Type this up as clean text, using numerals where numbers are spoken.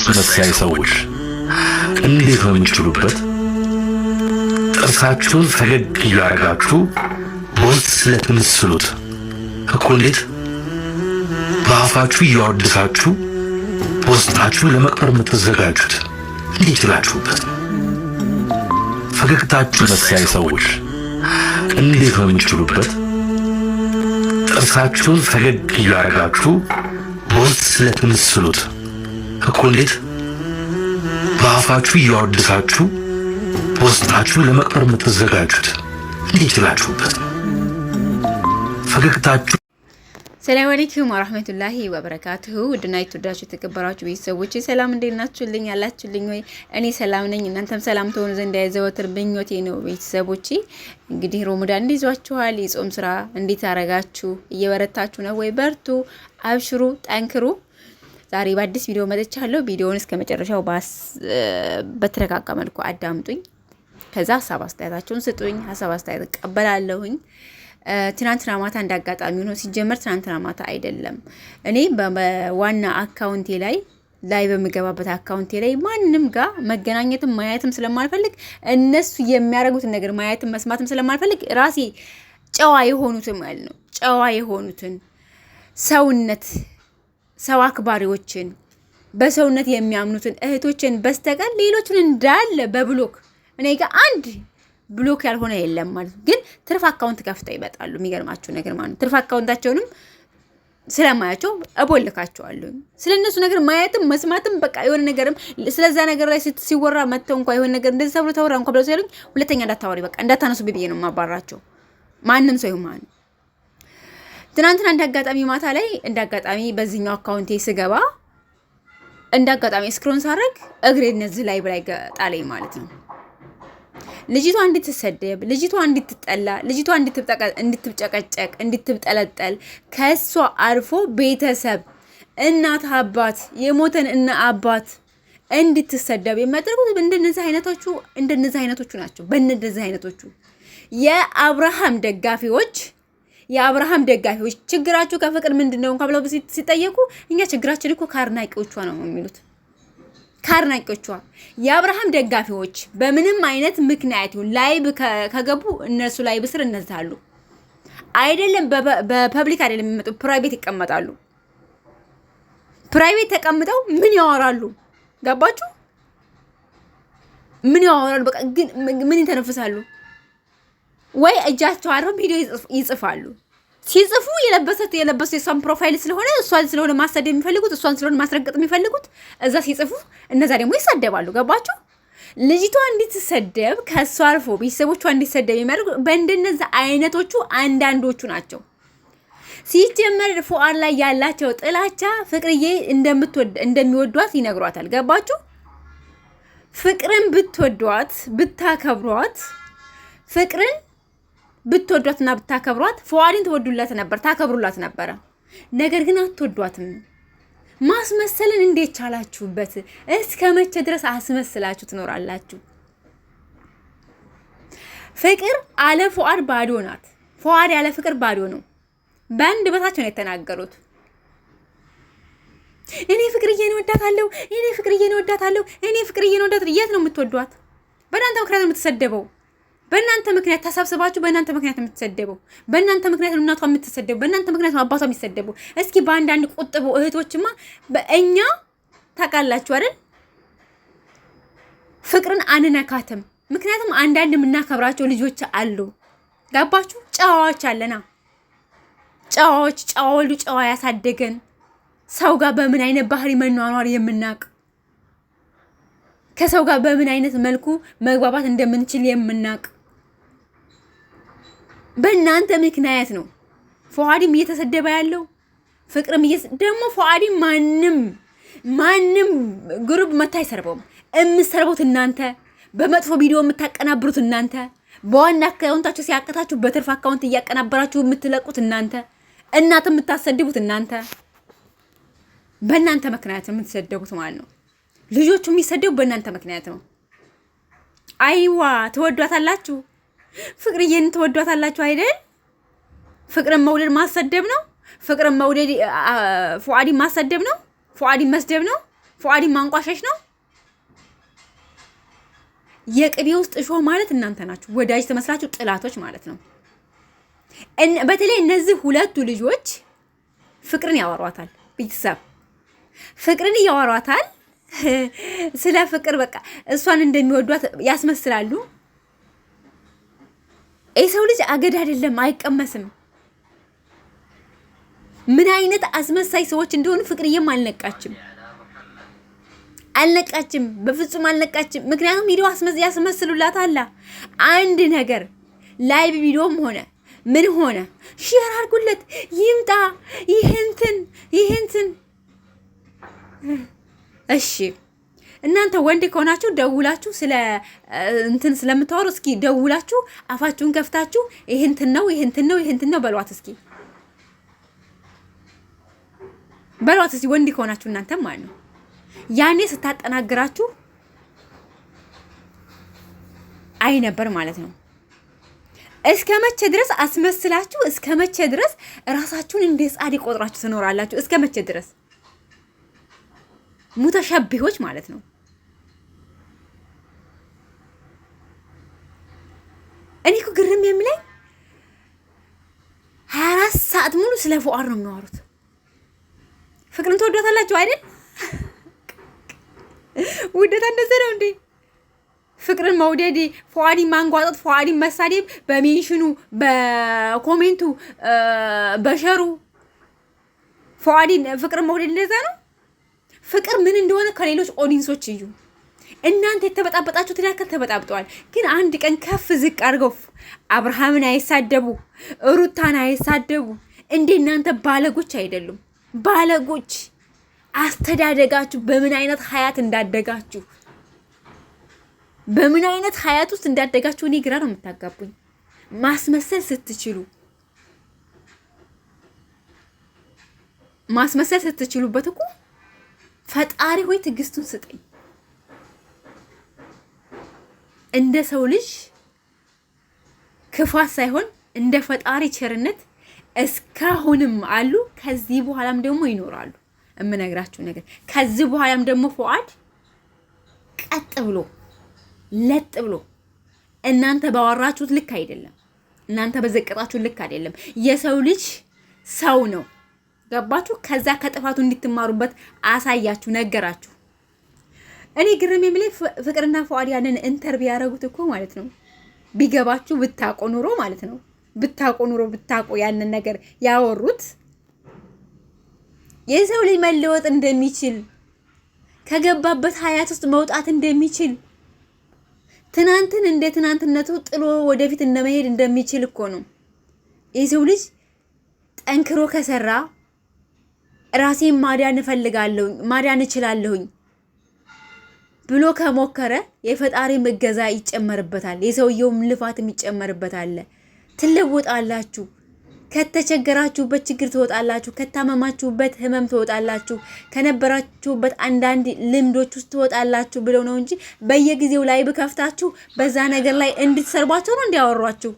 መሳይ ሰዎች እንዴት ነው የምትችሉበት? ጥርሳችሁን ፈገግ እያረጋችሁ በውስጥ ስለምትስሉት እኮ እንዴት በአፋችሁ እያወደሳችሁ በውስጣችሁ ለመቅበር የምትዘጋጁት እንዴት ይችላችሁበት? ፈገግታችሁ መሳይ ሰዎች እንዴት ነው የምትችሉበት? ጥርሳችሁን ፈገግ እያረጋችሁ በውስጥ ስለምትስሉት እኮ እንዴት በአፋችሁ እያወደሳችሁ በውስጣችሁ ለመቅበር የምትዘጋጁት እንዴት ይችላችሁበት? ፈገግታችሁ። ሰላም አለይኩም ወራህመቱላሂ ወበረካቱሁ። ውድና የተወዳችሁ የተከበራችሁ ቤተሰቦቼ ሰላም እንዴት ናችሁልኝ? ያላችሁልኝ ወይ? እኔ ሰላም ነኝ። እናንተም ሰላም ትሆኑ ዘንድ ያዘወትር ምኞቴ ነው። ቤተሰቦቼ እንግዲህ ረመዳን እንዲዟችኋል። የጾም ስራ እንዴት አረጋችሁ? እየበረታችሁ ነው ወይ? በርቱ፣ አብሽሩ፣ ጠንክሩ። ዛሬ በአዲስ ቪዲዮ መጥቻለሁ። ቪዲዮውን እስከ መጨረሻው በተረጋጋ መልኩ አዳምጡኝ። ከዛ ሀሳብ አስተያየታችሁን ስጡኝ። ሀሳብ አስተያየት እቀበላለሁኝ። ትናንትና ማታ እንዳጋጣሚ ሆኖ ሲጀመር ትናንትና ማታ አይደለም እኔ በዋና አካውንቴ ላይ በመገባበት አካውንቴ ላይ ማንንም ጋር መገናኘትም ማየትም ስለማልፈልግ እነሱ የሚያደርጉትን ነገር ማየትም መስማትም ስለማልፈልግ ራሴ ጨዋ የሆኑትን ማለት ነው ጨዋ የሆኑትን ሰው አክባሪዎችን በሰውነት የሚያምኑትን እህቶችን በስተቀር ሌሎችን እንዳለ በብሎክ እኔ ጋር አንድ ብሎክ ያልሆነ የለም ማለት ግን ትርፍ አካውንት ከፍተው ይመጣሉ። የሚገርማችሁ ነገር ማለት ትርፍ አካውንታቸውንም ስለማያቸው እቦልካቸዋለሁ። ስለነሱ ነገር ማየትም መስማትም በቃ የሆነ ነገርም ስለዛ ነገር ላይ ሲወራ መተው እንኳን የሆነ ነገር እንደዚህ ተብሎ ተወራ እንኳን ብለው ሲሉኝ ሁለተኛ እንዳታወሪ በቃ እንዳታነሱ ብዬ ነው ማባራቸው። ማንንም ሰው ይሁን ትናንትና እንዳጋጣሚ ማታ ላይ እንዳጋጣሚ በዚህኛው አካውንቴ ስገባ እንዳጋጣሚ ስክሮን ሳረግ እግሬ እነዚህ ላይ ጣለኝ ማለት ነው። ልጅቷ እንድትሰደብ፣ ልጅቷ እንድትጠላ፣ ልጅቷ እንድትጨቀጨቅ፣ እንድትጠለጠል ከሷ አልፎ ቤተሰብ እናት አባት የሞተን እና አባት እንድትሰደብ የሚያደርጉት እንደነዚህ አይነቶቹ ናቸው። በእነዚህ አይነቶቹ የአብርሃም ደጋፊዎች ችግራችሁ ከፍቅር ምንድነው እንኳን ብለው ሲጠየቁ እኛ ችግራችን እኮ ከአድናቂዎቿ ነው የሚሉት። ካርናቂዎቿ የአብርሃም ደጋፊዎች በምንም አይነት ምክንያት ላይብ ከገቡ እነሱ ላይብ ስር እነዛሉ አይደለም በፐብሊክ አይደለም የሚመጡ ፕራይቬት ይቀመጣሉ። ፕራይቬት ተቀምጠው ምን ያወራሉ? ገባችሁ? ምን ያወራሉ? በቃ ግን ምን ይተነፍሳሉ? ወይ እጃቸው አርፈው ቪዲዮ ይጽፋሉ። ሲጽፉ የለበሰት የሷን ፕሮፋይል እሷን ስለሆነ ማሰደብ የሚፈልጉት እሷን ስለሆነ ማስረገጥ የሚፈልጉት እዛ ሲጽፉ እነዛ ደግሞ ይሳደባሉ። ገባችሁ? ልጅቷ እንድትሰደብ ከሷ አልፎ ቤተሰቦቿ እንድትሰደብ የሚያደርጉ በእንደነዛ አይነቶቹ አንዳንዶቹ ናቸው። ሲጀመር ፉአድ ላይ ያላቸው ጥላቻ ፍቅርዬ እንደሚወዷት ይነግሯታል። ገባችሁ? ፍቅርን ብትወዷት ብታከብሯት ፍቅርን ብትወዷትና ብታከብሯት ፉአድን ትወዱላት ነበር፣ ታከብሩላት ነበር። ነገር ግን አትወዷትም። ማስመሰልን እንዴት ቻላችሁበት? እስከ መቼ ድረስ አስመስላችሁ ትኖራላችሁ? ፍቅር አለ ፉአድ ባዶ ናት። ፉአድ ያለ ፍቅር ባዶ ነው። በአንድ በታቸው ነው የተናገሩት። እኔ ፍቅርዬን እወዳታለሁ፣ እኔ ፍቅርዬን እወዳታለሁ። የት ነው የምትወዷት? በእናንተ ምክንያት ነው የምትሰደበው። በእናንተ ምክንያት ተሰብስባችሁ በእናንተ ምክንያት የምትሰደበው፣ በእናንተ ምክንያት እናቷ የምትሰደበው፣ በእናንተ ምክንያት አባቷ የሚሰደበው። እስኪ በአንዳንድ ቁጥቡ እህቶችማ በእኛ ታውቃላችሁ አይደል? ፍቅርን አንነካትም። ምክንያቱም አንዳንድ የምናከብራቸው ልጆች አሉ። ገባችሁ? ጨዋዎች አለና ጨዋዎች ጨዋ ወልዱ ጨዋ ያሳደገን ሰው ጋር በምን አይነት ባህሪ መኗኗር የምናውቅ ከሰው ጋር በምን አይነት መልኩ መግባባት እንደምንችል የምናውቅ በእናንተ ምክንያት ነው ፉአድም እየተሰደበ ያለው። ፍቅርም ደግሞ ፉአድም ማንም ግሩፕ መታ አይሰርበውም። የምትሰርቡት እናንተ፣ በመጥፎ ቪዲዮ የምታቀናብሩት እናንተ፣ በዋና አካውንታችሁ ሲያቀታችሁ በትርፍ አካውንት እያቀናበራችሁ የምትለቁት እናንተ፣ እናት የምታሰድቡት እናንተ። በእናንተ ምክንያት የምትሰደቡት ማለት ነው። ልጆቹ የሚሰደቡ በእናንተ ምክንያት ነው። አይዋ ትወዷታላችሁ፣ ፍቅርዬን ትወዷታላችሁ አይደል? ፍቅርን መውደድ ማሰደብ ነው። ፍቅርን መውደድ ፉአድን ማሰደብ ነው። ፉአድን መስደብ ነው። ፉአድን ማንቋሸሽ ነው። የቅቤ ውስጥ እሾህ ማለት እናንተ ናችሁ። ወዳጅ ተመስላችሁ ጥላቶች ማለት ነው። በተለይ እነዚህ ሁለቱ ልጆች ፍቅርን ያወሯታል። ቤተሰብ ፍቅርን እያወሯታል። ስለ ፍቅር በቃ እሷን እንደሚወዷት ያስመስላሉ። የሰው ልጅ አገዳ አይደለም፣ አይቀመስም። ምን አይነት አስመሳይ ሰዎች እንደሆኑ ፍቅርዬም አልነቃችም፣ በፍጹም አልነቃችም። ምክንያቱም ቪዲዮ ያስመስሉላታል። አንድ ነገር ላይቭ ቪዲዮም ሆነ ምን ሆነ ሼር አድርጉለት ይምጣ ይሄንትን። እሺ እናንተ ወንድ ከሆናችሁ ደውላችሁ ስለ እንትን ስለምታወሩ እስኪ ደውላችሁ አፋችሁን ከፍታችሁ ይሄንትን ነው በሏት እስኪ ወንድ ከሆናችሁ እናንተ ማለት ነው። ያኔ ስታጠናግራችሁ አይ ነበር ማለት ነው። እስከ መቼ ድረስ አስመስላችሁ? እስከ መቼ ድረስ ራሳችሁን እንደ ጻድቅ ቆጥራችሁ ትኖራላችሁ? እስከ መቼ ድረስ ሙተሸቢሆች ማለት ነው። እኔ እኮ ግርም የሚለኝ 24 ሰዓት ሙሉ ስለ ፉአድ ነው የሚያወሩት። ፍቅርን ትወዷታላችሁ አይደል? ውደታ እንደዛ ነው እንዴ? ፍቅርን መውደድ፣ ፉአድን ማንጓጠጥ፣ ፉአድን መሳደብ፣ በሜንሽኑ በኮሜንቱ በሸሩ ፉአድን ፍቅርን መውደድ እንደዛ ነው። ፍቅር ምን እንደሆነ ከሌሎች ኦዲንሶች እዩ። እናንተ የተበጣበጣችሁ ትዳከል ተበጣብጠዋል። ግን አንድ ቀን ከፍ ዝቅ አድርገው አብርሃምን አይሳደቡ፣ ሩታን አይሳደቡ። እንደ እናንተ ባለጎች አይደሉም። ባለጎች አስተዳደጋችሁ በምን አይነት ሀያት እንዳደጋችሁ በምን አይነት ሀያት ውስጥ እንዳደጋችሁ እኔ ግራ ነው የምታጋቡኝ። ማስመሰል ስትችሉበት እኮ ፈጣሪ ሆይ ትዕግስቱን ስጠኝ። እንደ ሰው ልጅ ክፋት ሳይሆን እንደ ፈጣሪ ቸርነት እስካሁንም አሉ። ከዚህ በኋላም ደግሞ ይኖራሉ። እምነግራችሁ ነገር ከዚህ በኋላም ደግሞ ፉአድ ቀጥ ብሎ ለጥ ብሎ እናንተ ባወራችሁት ልክ አይደለም፣ እናንተ በዘቀጣችሁ ልክ አይደለም። የሰው ልጅ ሰው ነው። ገባችሁ? ከዛ ከጥፋቱ እንድትማሩበት አሳያችሁ፣ ነገራችሁ። እኔ ግርም የሚለኝ ፍቅርና ፉአድ ያንን ኢንተርቪው ያደረጉት እኮ ማለት ነው ቢገባችሁ ብታቆ ኑሮ ማለት ነው ብታቆ ያንን ነገር ያወሩት የሰው ልጅ መለወጥ እንደሚችል ከገባበት ሀያት ውስጥ መውጣት እንደሚችል ትናንትን እንደ ትናንትነቱ ጥሎ ወደፊት እንደመሄድ እንደሚችል እኮ ነው። የሰው ልጅ ጠንክሮ ከሰራ ራሴን ማዳን እችላለሁኝ ብሎ ከሞከረ የፈጣሪ እገዛ ይጨመርበታል፣ የሰውየውም ልፋትም ይጨመርበታል። ትለወጣላችሁ። ከተቸገራችሁበት ችግር ትወጣላችሁ፣ ከታመማችሁበት ህመም ትወጣላችሁ፣ ከነበራችሁበት አንዳንድ ልምዶች ውስጥ ትወጣላችሁ ብለው ነው እንጂ በየጊዜው ላይ ብከፍታችሁ በዛ ነገር ላይ እንድትሰርባቸው ነው እንዲያወሯችሁ።